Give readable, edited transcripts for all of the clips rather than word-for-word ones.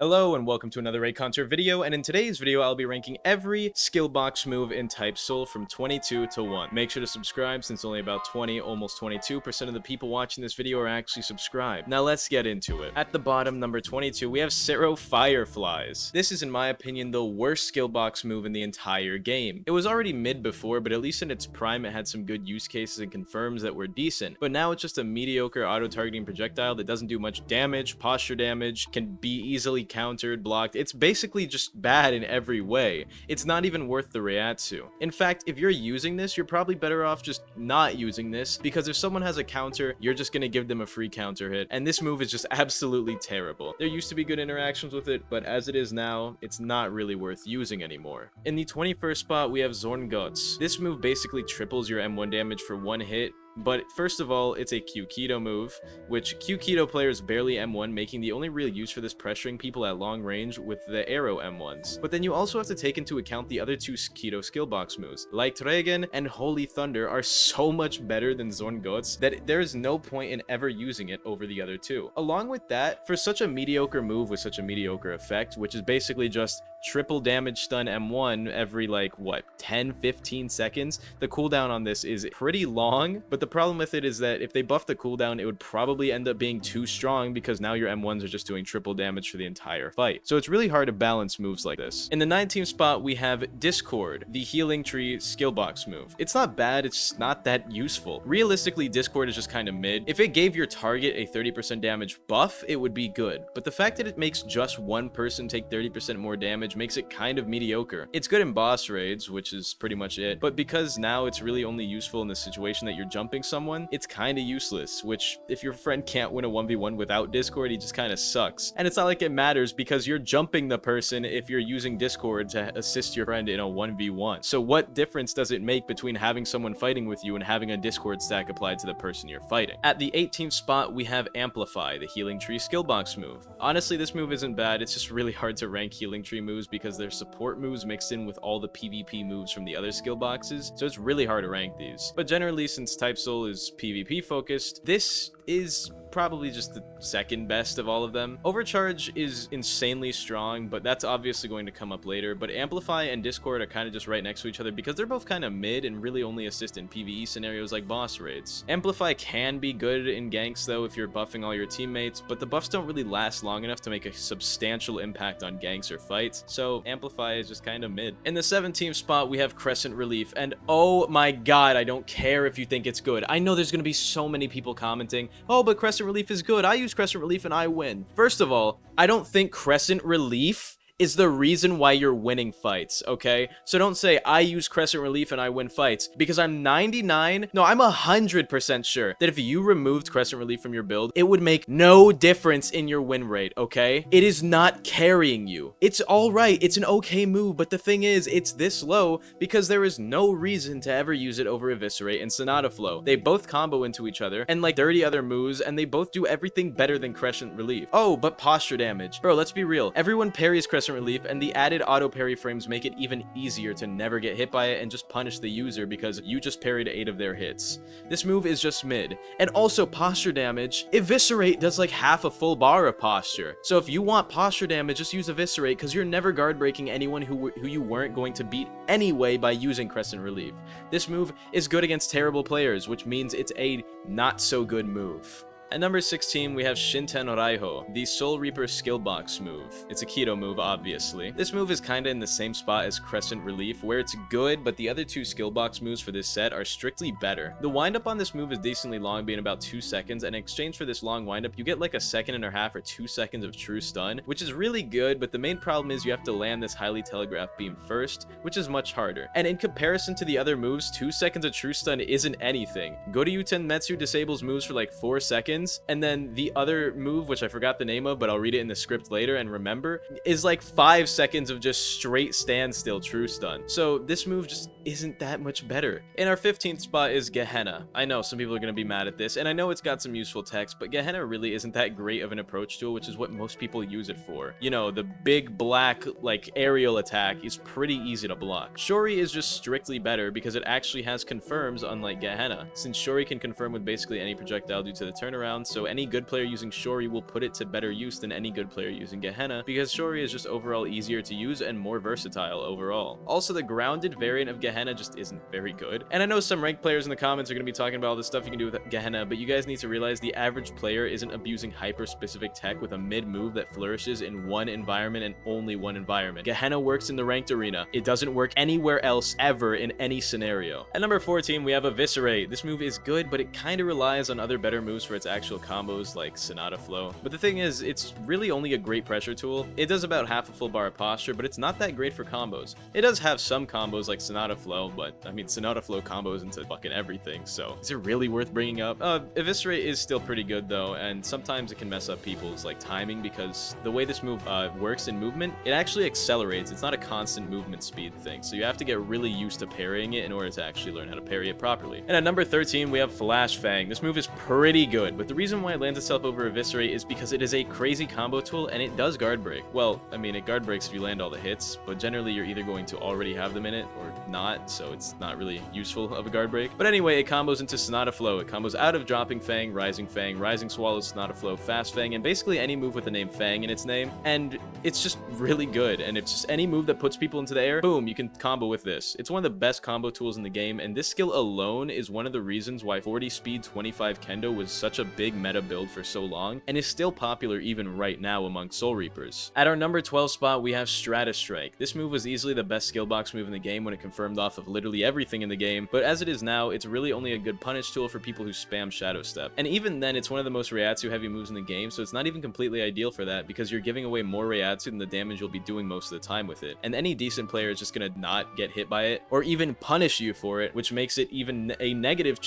Hello and welcome to another Reaconteur video, and in today's video I'll be ranking every Skillbox move in Type Soul from 22 to 1. Make sure to subscribe since only about 20, almost 22% of the people watching this video are actually subscribed. Now let's get into it. At the bottom, number 22, we have Zero Fireflies. This is in my opinion the worst Skillbox move in the entire game. It was already mid before, but at least in its prime it had some good use cases and confirms that were decent. But now it's just a mediocre auto-targeting projectile that doesn't do much damage, posture damage, can be easily countered, blocked. It's basically just bad in every way. It's not even worth the Reiatsu. In fact, if you're using this, you're probably better off just not using this, because if someone has a counter, you're just gonna give them a free counter hit, and this move is just absolutely terrible. There used to be good interactions with it, but as it is now, it's not really worth using anymore. In the 21st spot, we have Zorn Guts. This move basically triples your M1 damage for one hit. But first of all, it's a Q Keto move, which Q Keto players barely M1, making the only real use for this pressuring people at long range with the arrow M1s. But then you also have to take into account the other two Keto Skillbox moves. Like Dragon and Holy Thunder are so much better than Zorn Guts that there is no point in ever using it over the other two. Along with that, for such a mediocre move with such a mediocre effect, which is basically just triple damage stun M1 every 10-15 seconds, the cooldown on this is pretty long, but the problem with it is that if they buff the cooldown, it would probably end up being too strong because now your M1s are just doing triple damage for the entire fight. So it's really hard to balance moves like this. In the 19th spot, we have Discord, the Healing Tree Skillbox move. It's not bad, it's just not that useful. Realistically, Discord is just kind of mid. If it gave your target a 30% damage buff, it would be good, but the fact that it makes just one person take 30% more damage makes it kind of mediocre. It's good in boss raids, which is pretty much it, but because now it's really only useful in the situation that you're jumping someone, it's kind of useless, which if your friend can't win a 1v1 without Discord, he just kind of sucks. And it's not like it matters because you're jumping the person if you're using Discord to assist your friend in a 1v1. So what difference does it make between having someone fighting with you and having a Discord stack applied to the person you're fighting? At the 18th spot, we have Amplify, the Healing Tree Skillbox move. Honestly, this move isn't bad, it's just really hard to rank Healing Tree moves because they're support moves mixed in with all the PvP moves from the other skill boxes, so it's really hard to rank these. But generally, since Type Soul is PvP focused, this is probably just the second best of all of them. Overcharge is insanely strong, but that's obviously going to come up later. But Amplify and Discord are kind of just right next to each other because they're both kind of mid and really only assist in PvE scenarios like boss raids. Amplify can be good in ganks though if you're buffing all your teammates, but the buffs don't really last long enough to make a substantial impact on ganks or fights, so Amplify is just kind of mid. In the 17th spot, we have Crescent Relief, and oh my god, I don't care if you think it's good. I know there's gonna be so many people commenting, oh, but Crescent Relief is good. I use Crescent Relief and I win. First of all, I don't think Crescent Relief is the reason why you're winning fights, okay? So don't say, I use Crescent Relief and I win fights, because I'm 100% sure that if you removed Crescent Relief from your build, it would make no difference in your win rate, okay? It is not carrying you. It's alright, it's an okay move, but the thing is, it's this low because there is no reason to ever use it over Eviscerate and Sonata Flow. They both combo into each other, and like 30 other moves, and they both do everything better than Crescent Relief. Oh, but posture damage. Bro, let's be real. Everyone parries Crescent Relief, and the added auto parry frames make it even easier to never get hit by it and just punish the user because you just parried 8 of their hits. This move is just mid. And also posture damage, Eviscerate does like half a full bar of posture. So if you want posture damage, just use Eviscerate because you're never guard breaking anyone who you weren't going to beat anyway by using Crescent Relief. This move is good against terrible players, which means it's a not so good move. At number 16, we have Shinten Oraiho, the Soul Reaper Skillbox move. It's a keto move, obviously. This move is kinda in the same spot as Crescent Relief, where it's good, but the other two Skillbox moves for this set are strictly better. The windup on this move is decently long, being about 2 seconds, and in exchange for this long windup, you get like a 1.5 or 2 seconds of true stun, which is really good, but the main problem is you have to land this highly telegraphed beam first, which is much harder. And in comparison to the other moves, 2 seconds of true stun isn't anything. Goryuten Metsu disables moves for like 4 seconds, and then the other move, which I forgot the name of, but I'll read it in the script later and remember, is like 5 seconds of just straight standstill true stun. So this move just isn't that much better. In our 15th spot is Gehenna. I know some people are going to be mad at this, and I know it's got some useful text, but Gehenna really isn't that great of an approach tool, which is what most people use it for. You know, the big black like aerial attack is pretty easy to block. Shori is just strictly better because it actually has confirms, unlike Gehenna. Since Shori can confirm with basically any projectile due to the turnaround, around, so any good player using Shori will put it to better use than any good player using Gehenna, because Shori is just overall easier to use and more versatile overall. Also, the grounded variant of Gehenna just isn't very good. And I know some ranked players in the comments are going to be talking about all this stuff you can do with Gehenna, but you guys need to realize the average player isn't abusing hyper-specific tech with a mid move that flourishes in one environment and only one environment. Gehenna works in the ranked arena. It doesn't work anywhere else ever in any scenario. At number 14, we have Eviscerate. This move is good, but it kind of relies on other better moves for its actual combos like Sonata Flow. But the thing is, it's really only a great pressure tool. It does about half a full bar of posture, but it's not that great for combos. It does have some combos like Sonata Flow, but I mean, Sonata Flow combos into fucking everything, so is it really worth bringing up? Eviscerate is still pretty good though, and sometimes it can mess up people's like timing, because the way this move works in movement, it actually accelerates. It's not a constant movement speed thing, so you have to get really used to parrying it in order to actually learn how to parry it properly. And at number 13, we have Flash Fang. This move is pretty good, but the reason why it lands itself over Eviscerate is because it is a crazy combo tool and it does guard break. Well, I mean, it guard breaks if you land all the hits, but generally you're either going to already have them in it or not, so it's not really useful of a guard break. But anyway, it combos into Sonata Flow. It combos out of Dropping Fang, Rising Swallow, Sonata Flow, Fast Fang, and basically any move with the name Fang in its name, and it's just really good. And it's just any move that puts people into the air, boom, you can combo with this. It's one of the best combo tools in the game, and this skill alone is one of the reasons why 40 speed 25 kendo was such a big meta build for so long, and is still popular even right now among Soul Reapers. At our number 12 spot, we have Stratus Strike. This move was easily the best skill box move in the game when it confirmed off of literally everything in the game, but as it is now, it's really only a good punish tool for people who spam Shadow Step. And even then, it's one of the most Reiatsu heavy moves in the game, so it's not even completely ideal for that, because you're giving away more Reiatsu than the damage you'll be doing most of the time with it. And any decent player is just gonna not get hit by it, or even punish you for it, which makes it even a negative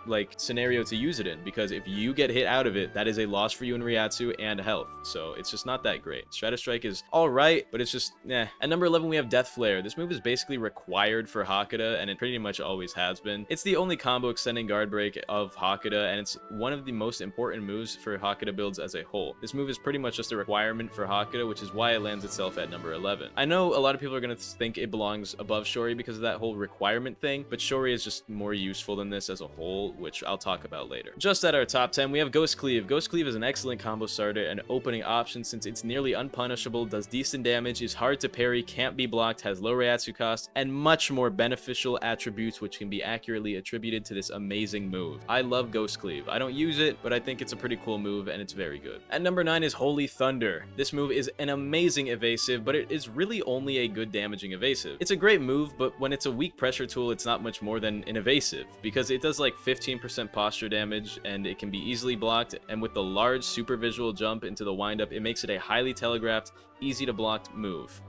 like scenario to use it in, because if you get hit out of it, that is a loss for you in Reiatsu and health. So it's just not that great. Stratus Strike is alright, but it's just eh. At number 11, we have Death Flare. This move is basically required for Hakuda, and it pretty much always has been. It's the only combo extending guard break of Hakuda, and it's one of the most important moves for Hakuda builds as a whole. This move is pretty much just a requirement for Hakuda, which is why it lands itself at number 11. I know a lot of people are going to think it belongs above Shori because of that whole requirement thing, but Shori is just more useful than this as a whole, which I'll talk about later. Just at our top 10, we have Ghost Cleave. Ghost Cleave is an excellent combo starter and opening option since it's nearly unpunishable, does decent damage, is hard to parry, can't be blocked, has low Reiatsu cost, and much more beneficial attributes which can be accurately attributed to this amazing move. I love Ghost Cleave. I don't use it, but I think it's a pretty cool move and it's very good. At number 9 is Holy Thunder. This move is an amazing evasive, but it is really only a good damaging evasive. It's a great move, but when it's a weak pressure tool, it's not much more than an evasive, because it does like 15% posture damage and it can be easily blocked, and with the large super visual jump into the windup, it makes it a highly telegraphed, easy to block move.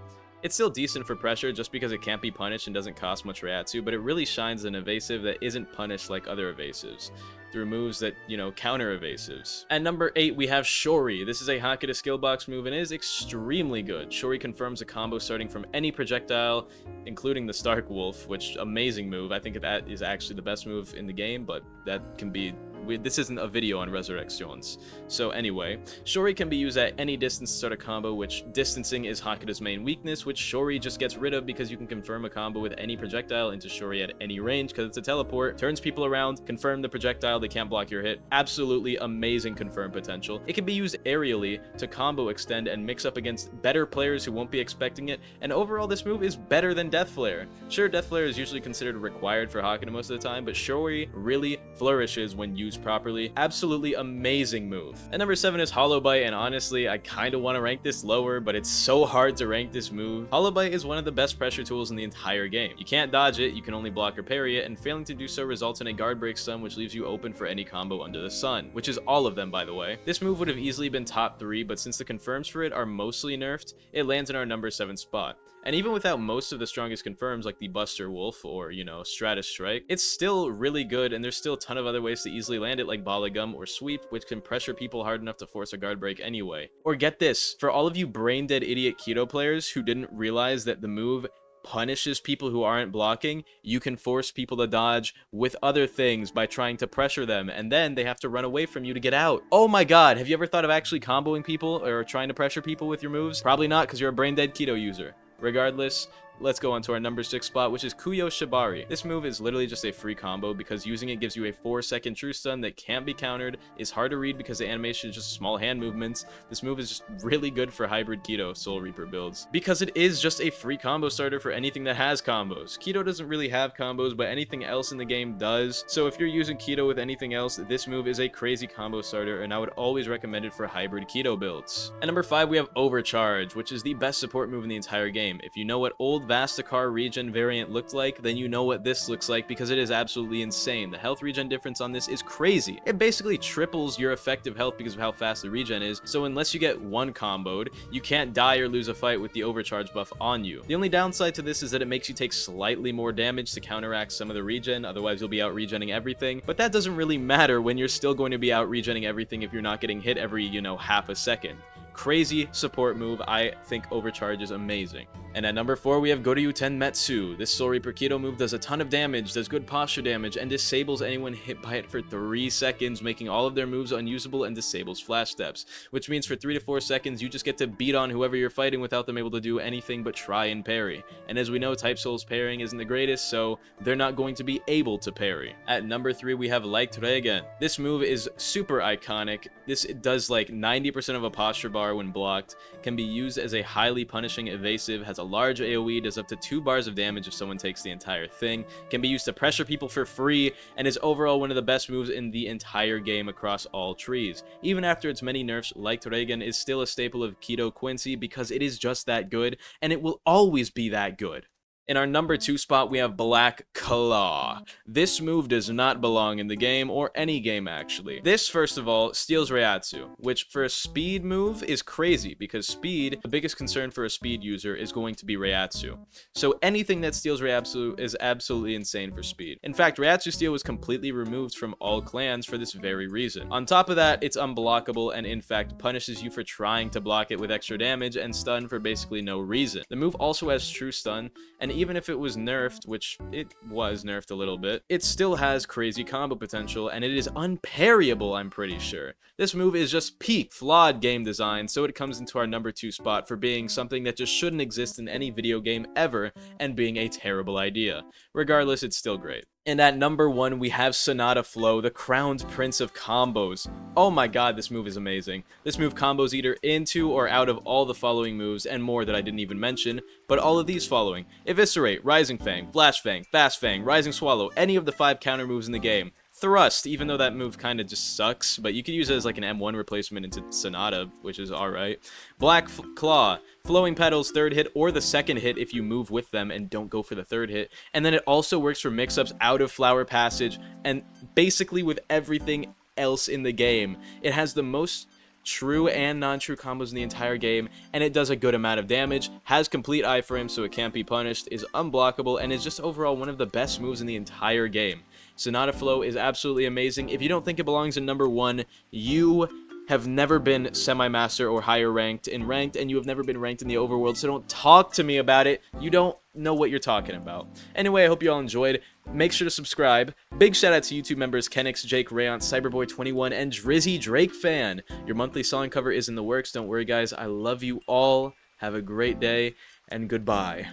It's still decent for pressure just because it can't be punished and doesn't cost much Reiatsu, but it really shines an evasive that isn't punished like other evasives, through moves that, you know, counter evasives. At number 8, we have Shori. This is a Hakuda skill box move and it is extremely good. Shori confirms a combo starting from any projectile, including the Stark Wolf, which amazing move. I think that is actually the best move in the game, but that can be... This isn't a video on Resurrections. So anyway, Shori can be used at any distance to start a combo, which distancing is Hakuda's main weakness, which Shori just gets rid of because you can confirm a combo with any projectile into Shori at any range because it's a teleport, turns people around, confirm the projectile, they can't block your hit. Absolutely amazing confirm potential. It can be used aerially to combo extend and mix up against better players who won't be expecting it, and overall this move is better than Death Flare. Sure, Death Flare is usually considered required for Hakuda most of the time, but Shori really flourishes when used properly. Absolutely amazing move. At number 7 is Hollow Bite, and honestly, I kind of want to rank this lower, but it's so hard to rank this move. Hollow Bite is one of the best pressure tools in the entire game. You can't dodge it, you can only block or parry it, and failing to do so results in a guard break stun, which leaves you open for any combo under the sun, which is all of them, by the way. This move would have easily been top 3, but since the confirms for it are mostly nerfed, it lands in our number 7 spot. And even without most of the strongest confirms like the Buster Wolf or, you know, Stratus Strike, it's still really good, and there's still a ton of other ways to easily land it like Bala Gum or Sweep, which can pressure people hard enough to force a guard break anyway. Or get this, for all of you brain dead idiot keto players who didn't realize that the move punishes people who aren't blocking, you can force people to dodge with other things by trying to pressure them, and then they have to run away from you to get out. Oh my god, have you ever thought of actually comboing people or trying to pressure people with your moves? Probably not, because you're a brain dead keto user. Regardless, let's go on to our number 6 spot, which is Kuyo Shibari. This move is literally just a free combo because using it gives you a 4-second true stun that can't be countered, is hard to read because the animation is just small hand movements. This move is just really good for hybrid Keto Soul Reaper builds because it is just a free combo starter for anything that has combos. Keto doesn't really have combos, but anything else in the game does. So if you're using Keto with anything else, this move is a crazy combo starter, and I would always recommend it for hybrid Keto builds. At number 5, we have Overcharge, which is the best support move in the entire game. If you know what old Vastakar regen variant looked like, then you know what this looks like because it is absolutely insane. The health regen difference on this is crazy. It basically triples your effective health because of how fast the regen is, so unless you get one comboed, you can't die or lose a fight with the Overcharge buff on you. The only downside to this is that it makes you take slightly more damage to counteract some of the regen, otherwise you'll be out regenning everything, but that doesn't really matter when you're still going to be out regenning everything if you're not getting hit every, you know, half a second. Crazy support move. I think Overcharge is amazing. And at number 4, we have Goryu Tenmetsu. This Soul Reaper Keto move does a ton of damage, does good posture damage, and disables anyone hit by it for 3 seconds, making all of their moves unusable and disables flash steps. Which means for 3 to 4 seconds, you just get to beat on whoever you're fighting without them able to do anything but try and parry. And as we know, Type Soul's parrying isn't the greatest, so they're not going to be able to parry. At number 3, we have Like Reaconteur. This move is super iconic. This does like 90% of a posture bar when blocked, can be used as a highly punishing evasive, has a large AoE, does up to 2 bars of damage if someone takes the entire thing, can be used to pressure people for free, and is overall one of the best moves in the entire game across all trees. Even after its many nerfs, Like Reaconteur is still a staple of Keto Quincy because it is just that good, and it will always be that good. In our number 2 spot, we have Black Claw. This move does not belong in the game, or any game actually. This, first of all, steals Reiatsu, which for a speed move is crazy, because speed, the biggest concern for a speed user is going to be Reiatsu. So anything that steals Reiatsu is absolutely insane for speed. In fact, Reiatsu steal was completely removed from all clans for this very reason. On top of that, it's unblockable and in fact punishes you for trying to block it with extra damage and stun for basically no reason. The move also has true stun, and even if it was nerfed, which it was nerfed a little bit, it still has crazy combo potential, and it is unparryable, I'm pretty sure. This move is just peak flawed game design, so it comes into our number 2 spot for being something that just shouldn't exist in any video game ever, and being a terrible idea. Regardless, it's still great. And at number 1, we have Sonata Flow, the crowned prince of combos. Oh my god, this move is amazing. This move combos either into or out of all the following moves, and more that I didn't even mention, but all of these following: Eviscerate, Rising Fang, Flash Fang, Fast Fang, Rising Swallow, any of the 5 counter moves in the game. Thrust, even though that move kind of just sucks, but you could use it as like an M1 replacement into Sonata, which is alright. Black Claw, Flowing Petals, 3rd hit, or the 2nd hit if you move with them and don't go for the 3rd hit. And then it also works for mix-ups out of Flower Passage, and basically with everything else in the game. It has the most true and non-true combos in the entire game, and it does a good amount of damage, has complete iframe so it can't be punished, is unblockable, and is just overall one of the best moves in the entire game. Sonata Flow is absolutely amazing. If you don't think it belongs in number 1, you have never been semi-master or higher ranked in ranked, and you have never been ranked in the overworld, so don't talk to me about it. You don't know what you're talking about. Anyway, I hope you all enjoyed. Make sure to subscribe. Big shout out to YouTube members Kenix, Jake, Rayant, Cyberboy21, and Drizzy Drake Fan. Your monthly song cover is in the works. Don't worry, guys. I love you all. Have a great day, and goodbye.